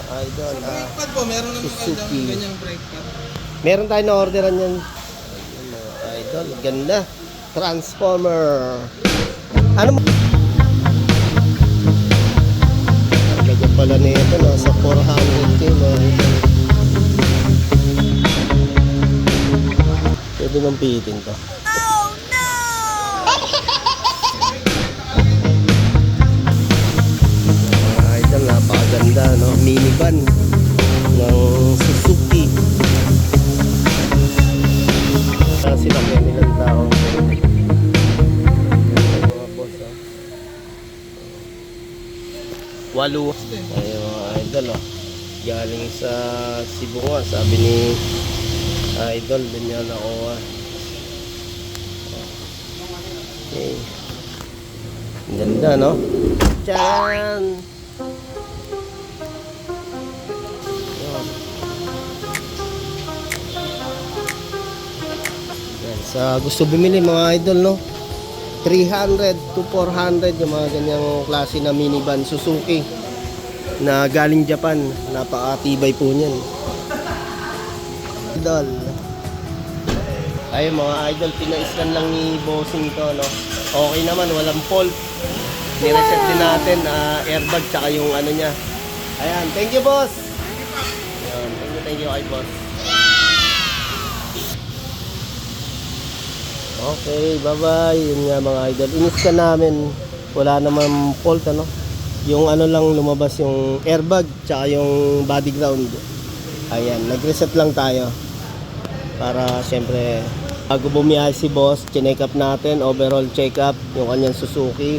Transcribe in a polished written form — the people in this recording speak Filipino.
idol. Sa brake pad po, meron naman Suzuki. ganyang brake pad. Meron tayo na orderan yan. Ayun, mga idol. Ganda. Transformer. Ano mo? Ganyan pala nito. Nasa 400k mga idol. Pwede mong pihitin to. Idol, napakaganda, no? Minivan ng Suzuki. Sila may nilang tao. Mga boss, oh. 8. Ayun, mga idol, oh. Galing sa Cebu nga, sabi ni idol, din niya nakuha. Okay. Ang ganda, no? Tcharan! Sa gusto bumili mga idol, no, 300 to 400 yung mga ganyang klase na minivan Suzuki na galing Japan. Napakatibay po niyan, idol. Ayun mga idol, pinaiskan lang ni bossing to, no. Okay naman, walang fault. Nireset din natin airbag tsaka yung ano niya. Ayan, thank you boss. Ayan, thank you kay boss. Okay, bye-bye. Yun nga mga idol. Iniskan namin. Wala naman fault, ano. Yung ano lang lumabas, yung airbag tsaka yung body ground. Ayan, nag-reset lang tayo. Para siyempre, bago bumiyahe si boss, check up natin, overall check up, yung kanyang Suzuki.